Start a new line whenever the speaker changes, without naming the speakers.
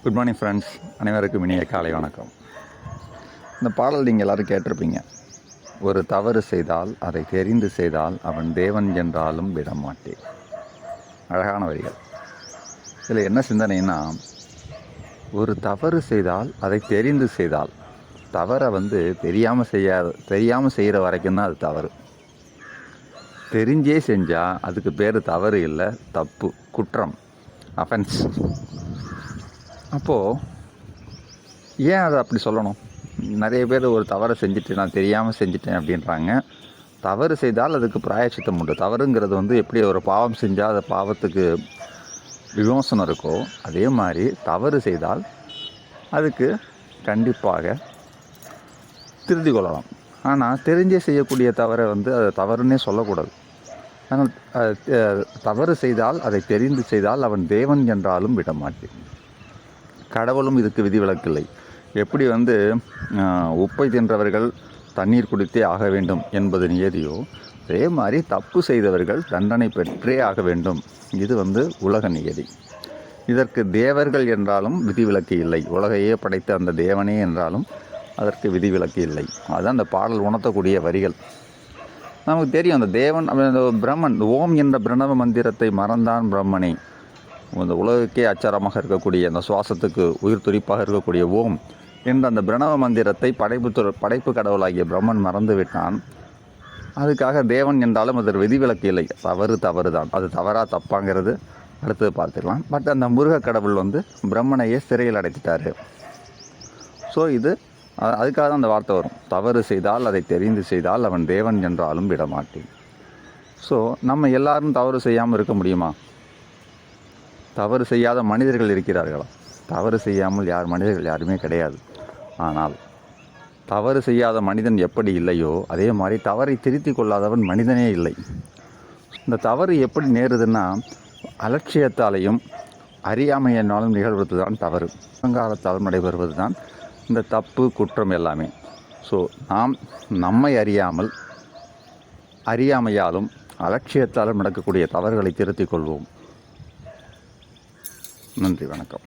Good morning friends, அனைவருக்கும் இனிய காலை வணக்கம். இந்த பாடல் நீங்கள் எல்லோரும் கேட்டிருப்பீங்க. ஒரு தவறு செய்தால் அதை தெரிந்து செய்தால் அவன் தேவன் என்றாலும் விடமாட்டேன். அழகான வரிகள். இதில் என்ன சிந்தனைன்னா, ஒரு தவறு செய்தால் அதை தெரிந்து செய்தால், தவறை தெரியாமல் செய்கிற வரைக்கும் தான் அது தவறு. தெரிஞ்சே செஞ்சால் அதுக்கு பேர் தவறு இல்லை, தப்பு, குற்றம், அஃபென்ஸ். அப்போது ஏன் அதை அப்படி சொல்லணும்? நிறைய பேர் ஒரு தவறை செஞ்சுட்டு நான் தெரியாமல் செஞ்சிட்டேன் அப்படின்றாங்க. தவறு செய்தால் அதுக்கு பிராயச்சித்தம் உண்டு. தவறுங்கிறது எப்படி ஒரு பாவம் செஞ்சால் அந்த பாவத்துக்கு விமோசனம் இருக்கோ, அதே மாதிரி தவறு செய்தால் அதுக்கு கண்டிப்பாக திருத்தி கொள்ளலாம். ஆனால் தெரிஞ்சே செய்யக்கூடிய தவறை அதை தவறுன்னே சொல்லக்கூடாது. ஆனால் தவறு செய்தால் அதை தெரிந்து செய்தால் அவன் தேவன் என்றாலும் விடமாட்டேன். கடவுளும் இதுக்கு விதிவிலக்கில்லை. எப்படி உப்பை தின்றவர்கள் தண்ணீர் குடித்தே ஆக வேண்டும் என்பது நியதியோ, அதே மாதிரி தப்பு செய்தவர்கள் தண்டனை பெற்றே ஆக வேண்டும். இது உலக நியதி. இதற்கு தேவர்கள் என்றாலும் விதிவிலக்கு இல்லை. உலகையே படைத்த அந்த தேவனே என்றாலும் அதற்கு விதிவிலக்கு இல்லை. அதுதான் அந்த பாடல் உணர்த்தக்கூடிய வரிகள். நமக்கு தெரியும், அந்த தேவன் பிரம்மன், ஓம் என்ற பிரணவ மந்திரத்தை மறந்தான் பிரம்மனே. இந்த உலகுக்கே அச்சாரமாக இருக்கக்கூடிய, அந்த சுவாசத்துக்கு உயிர் துடிப்பாக இருக்கக்கூடிய ஓம் என்ற அந்த பிரணவ மந்திரத்தை படைப்பு கடவுளாகிய பிரம்மன் மறந்து விட்டான். அதுக்காக தேவன் என்றாலும் அதற்கு விதிவிலக்கு இல்லை. தவறு தான். அது தவறாக தப்பாங்கிறது அடுத்தது பார்த்துக்கலாம். பட் அந்த முருக கடவுள் பிரம்மனையே சிறையில் அடைத்துட்டார். ஸோ அதுக்காக தான் அந்த வார்த்தை வரும். தவறு செய்தால் அதை தெரிந்து செய்தால் அவன் தேவன் என்றாலும் விடமாட்டேன். ஸோ நம்ம எல்லாரும் தவறு செய்யாமல் இருக்க முடியுமா? தவறு செய்யாத மனிதர்கள் இருக்கிறார்களா? தவறு செய்யாமல் மனிதர்கள் யாருமே கிடையாது. ஆனால் தவறு செய்யாத மனிதன் எப்படி இல்லையோ, அதே மாதிரி தவறை திருத்தி கொள்ளாதவன் மனிதனே இல்லை. இந்த தவறு எப்படி நேருதுன்னா, அலட்சியத்தாலையும் அறியாமையினாலும் நிகழ்வது தான் தவறு. அகங்காரத்தாலும் நடைபெறுவது தான் இந்த தப்பு, குற்றம் எல்லாமே. ஸோ நாம் நம்மை அறியாமையாலும் அலட்சியத்தாலும் நடக்கக்கூடிய தவறுகளை திருத்திக் கொள்வோம். நன்றி, வணக்கம்.